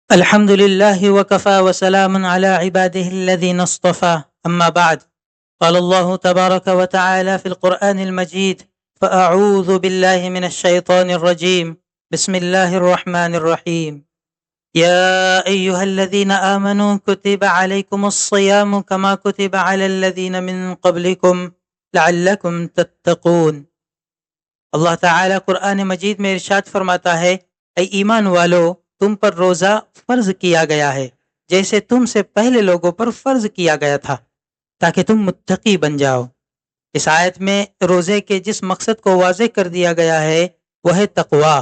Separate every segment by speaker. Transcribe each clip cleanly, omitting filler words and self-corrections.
Speaker 1: الحمد لله وكفى وسلام على عباده الذين اصطفى أما بعد. قال الله تبارك وتعالى في القرآن المجيد: فأعوذ بالله من الشيطان الرجيم، بسم الله الرحمن الرحيم. يا أيها الذين آمنوا كتب عليكم الصيام كما كتب على الذين من قبلكم لعلكم تتقون. اللہ تعالیٰ قرآن مجید میں ارشاد فرماتا ہے: اے ایمان والو، تم پر روزہ فرض کیا گیا ہے جیسے تم سے پہلے لوگوں پر فرض کیا گیا تھا تاکہ تم متقی بن جاؤ۔ اس آیت میں روزے کے جس مقصد کو واضح کر دیا گیا ہے وہ ہے تقوی،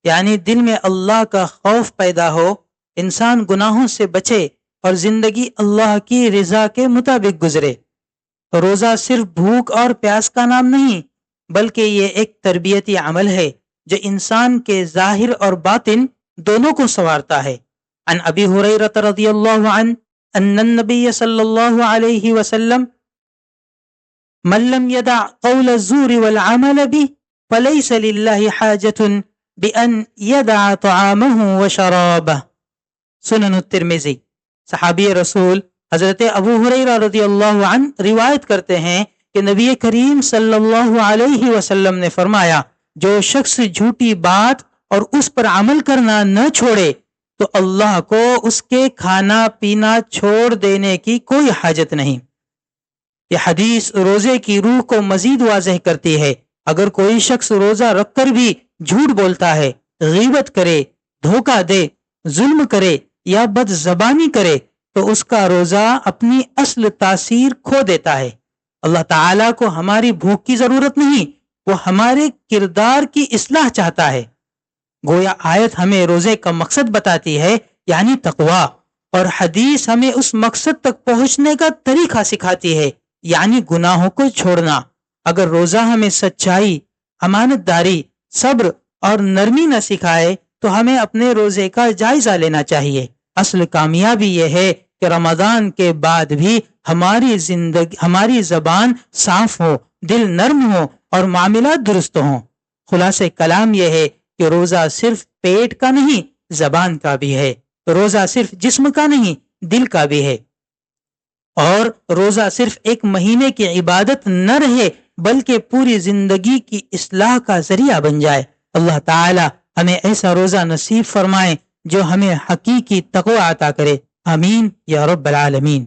Speaker 1: یعنی دل میں اللہ کا خوف پیدا ہو، انسان گناہوں سے بچے اور زندگی اللہ کی رضا کے مطابق گزرے۔ روزہ صرف بھوک اور پیاس کا نام نہیں، بلکہ یہ ایک تربیتی عمل ہے جو انسان کے ظاہر اور باطن دونوں کو سنوارتا ہے۔ عن ابی ہریرہ رضی اللہ عنہ ان النبی صلی اللہ علیہ وسلم من لم يدع قول الزور والعمل به فليس لله حاجة بأن يدع طعامه وشرابه۔ سنن الترمذی۔ صحابی رسول حضرت ابو ہریرہ رضی اللہ عنہ روایت کرتے ہیں کہ نبی کریم صلی اللہ علیہ وسلم نے فرمایا: جو شخص جھوٹی بات اور اس پر عمل کرنا نہ چھوڑے تو اللہ کو اس کے کھانا پینا چھوڑ دینے کی کوئی حاجت نہیں۔ یہ حدیث روزے کی روح کو مزید واضح کرتی ہے۔ اگر کوئی شخص روزہ رکھ کر بھی جھوٹ بولتا ہے، غیبت کرے، دھوکہ دے، ظلم کرے یا بد زبانی کرے تو اس کا روزہ اپنی اصل تاثیر کھو دیتا ہے۔ اللہ تعالیٰ کو ہماری بھوک کی ضرورت نہیں، وہ ہمارے کردار کی اصلاح چاہتا ہے۔ گویا آیت ہمیں روزے کا مقصد بتاتی ہے، یعنی تقوی، اور حدیث ہمیں اس مقصد تک پہنچنے کا طریقہ سکھاتی ہے، یعنی گناہوں کو چھوڑنا۔ اگر روزہ ہمیں سچائی، امانت داری، صبر اور نرمی نہ سکھائے تو ہمیں اپنے روزے کا جائزہ لینا چاہیے۔ اصل کامیابی یہ ہے کہ رمضان کے بعد بھی ہماری زبان صاف ہو، دل نرم ہو اور معاملات درست ہوں۔ خلاصہ کلام یہ ہے کہ روزہ صرف پیٹ کا نہیں، زبان کا بھی ہے۔ روزہ صرف جسم کا نہیں، دل کا بھی ہے۔ اور روزہ صرف ایک مہینے کی عبادت نہ رہے بلکہ پوری زندگی کی اصلاح کا ذریعہ بن جائے۔ اللہ تعالی ہمیں ایسا روزہ نصیب فرمائے جو ہمیں حقیقی تقوی عطا کرے۔ آمین یا رب العالمین۔